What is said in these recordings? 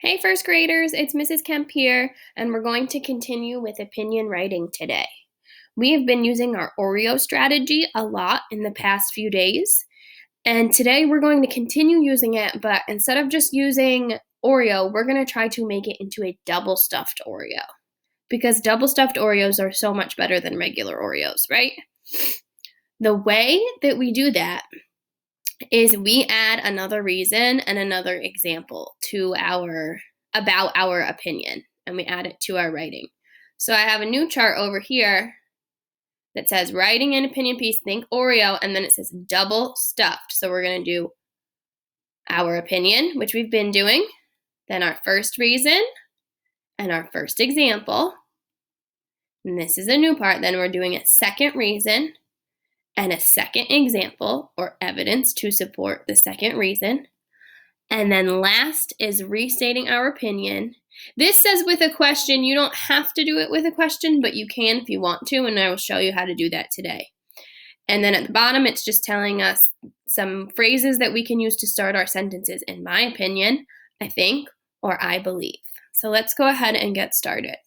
Hey first graders, it's Mrs. Kemp here, and we're going to continue with opinion writing today. We have been using our OREO strategy a lot in the past few days, and today we're going to continue using it, but instead of just using OREO, we're going to try to make it into a double stuffed OREO, because double stuffed Oreos are so much better than regular Oreos, right? The way that we do that is we add another reason and another example to about our opinion, and we add it to our writing. So I have a new chart over here that says writing an opinion piece, think Oreo, and then it says double stuffed. So we're going to do our opinion, which we've been doing, then our first reason and our first example. And this is a new part. Then we're doing a second reason and a second example or evidence to support the second reason. And then last is restating our opinion. This says with a question. You don't have to do it with a question, but you can if you want to, and I will show you how to do that today. And then at the bottom, it's just telling us some phrases that we can use to start our sentences. In my opinion, I think, or I believe. So let's go ahead and get started.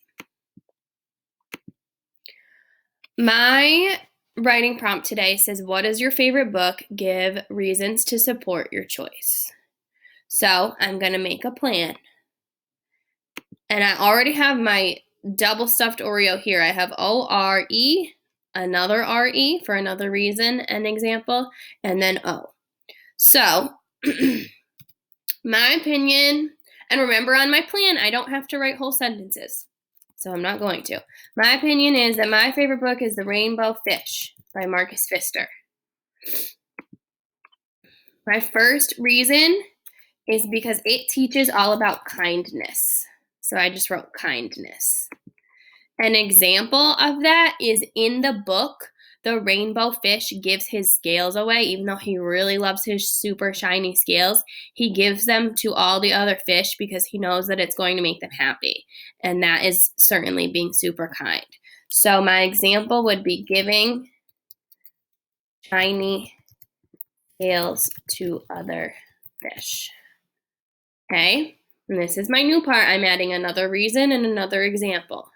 My writing prompt today says, what is your favorite book? Give reasons to support your choice. So I'm going to make a plan. And I already have my double stuffed Oreo here. I have O-R-E, another R-E for another reason and example, and then O. So my opinion, and remember on my plan, I don't have to write whole sentences. So I'm not going to. My opinion is that my favorite book is The Rainbow Fish by Marcus Pfister. My first reason is because it teaches all about kindness. So I just wrote kindness. An example of that is in the book, the rainbow fish gives his scales away. Even though he really loves his super shiny scales, he gives them to all the other fish because he knows that it's going to make them happy. And that is certainly being super kind. So my example would be giving shiny scales to other fish. Okay, and this is my new part. I'm adding another reason and another example.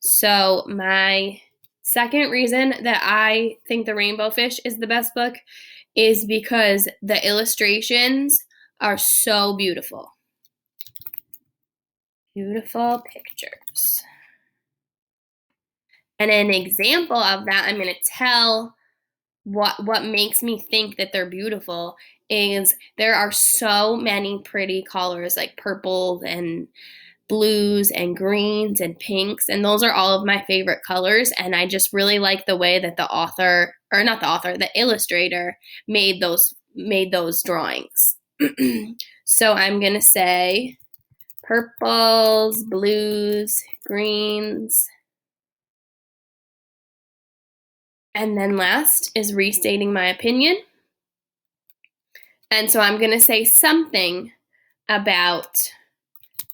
So my second reason that I think The Rainbow Fish is the best book is because the illustrations are so beautiful. Beautiful pictures. And an example of that, I'm going to tell what makes me think that they're beautiful is there are so many pretty colors like purples and blues and greens and pinks, and those are all of my favorite colors, and I just really like the way that the illustrator made those drawings. So I'm going to say purples, blues, greens. And then last is restating my opinion. And so I'm going to say something about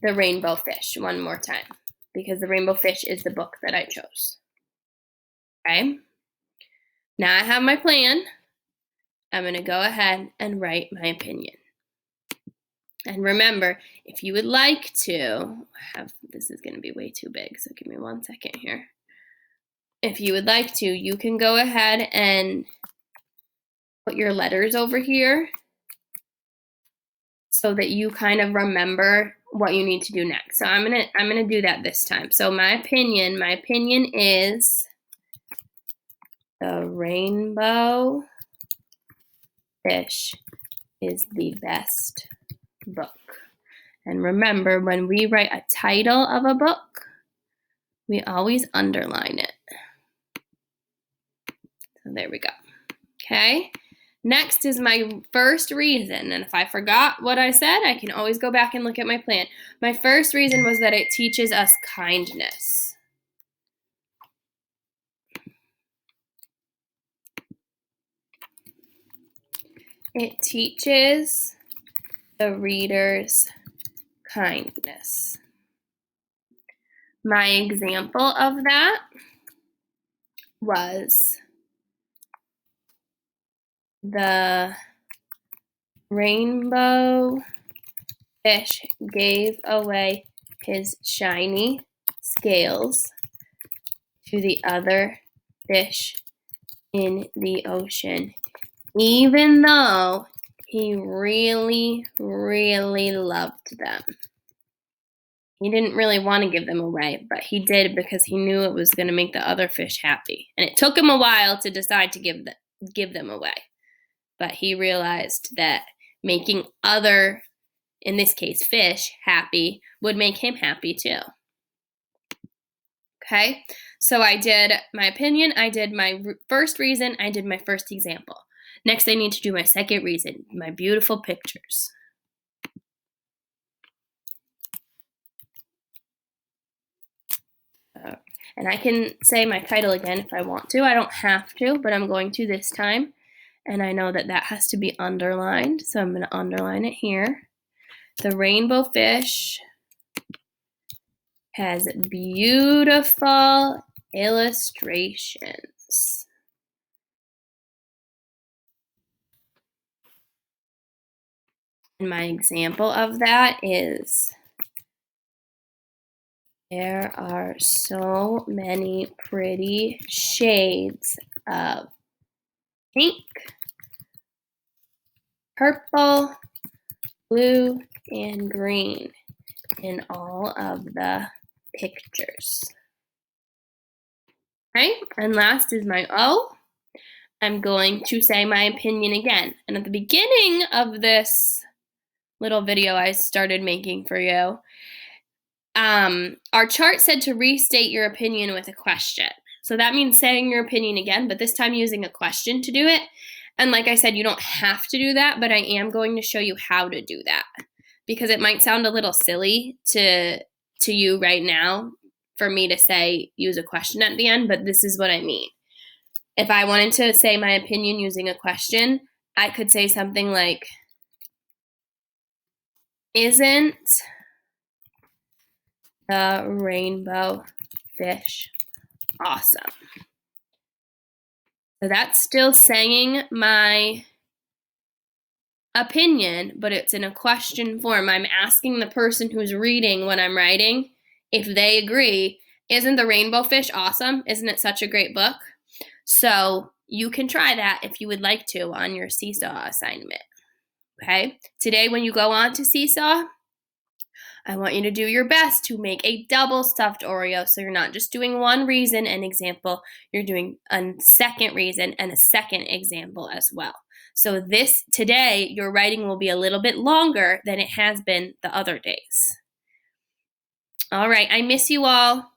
The Rainbow Fish one more time, because The Rainbow Fish is the book that I chose. Okay? Now I have my plan. I'm going to go ahead and write my opinion. And remember, if you would like to, this is going to be way too big, so give me 1 second here. If you would like to, you can go ahead and put your letters over here so that you kind of remember what you need to do next. So I'm gonna do that this time. So my opinion is The Rainbow Fish is the best book. And remember, when we write a title of a book, we always underline it. So there we go. Okay. Next is my first reason, and if I forgot what I said, I can always go back and look at my plan. My first reason was that it teaches us kindness. It teaches the readers kindness. My example of that was The Rainbow fish gave away his shiny scales to the other fish in the ocean, even though he really, really loved them. He didn't really want to give them away, but he did because he knew it was going to make the other fish happy. And it took him a while to decide to give them away. But he realized that making other, in this case, fish happy would make him happy too. Okay, so I did my opinion, I did my first reason, I did my first example. Next, I need to do my second reason, my beautiful pictures. And I can say my title again if I want to. I don't have to, but I'm going to this time. And I know that that has to be underlined, so I'm going to underline it here. The rainbow fish has beautiful illustrations. And my example of that is, there are so many pretty shades of pink, purple, blue, and green in all of the pictures. Right? And last is my O. I'm going to say my opinion again. And at the beginning of this little video I started making for you, our chart said to restate your opinion with a question. So that means saying your opinion again, but this time using a question to do it. And like I said, you don't have to do that, but I am going to show you how to do that, because it might sound a little silly to you right now for me to say use a question at the end, but this is what I mean. If I wanted to say my opinion using a question, I could say something like, isn't the rainbow fish awesome? So that's still saying my opinion, but it's in a question form. I'm asking the person who's reading what I'm writing if they agree. Isn't the rainbow fish awesome? Isn't it such a great book? So you can try that if you would like to on your Seesaw assignment. Okay? Today when you go on to Seesaw, I want you to do your best to make a double stuffed Oreo. So you're not just doing one reason and example, you're doing a second reason and a second example as well. So today, your writing will be a little bit longer than it has been the other days. All right, I miss you all.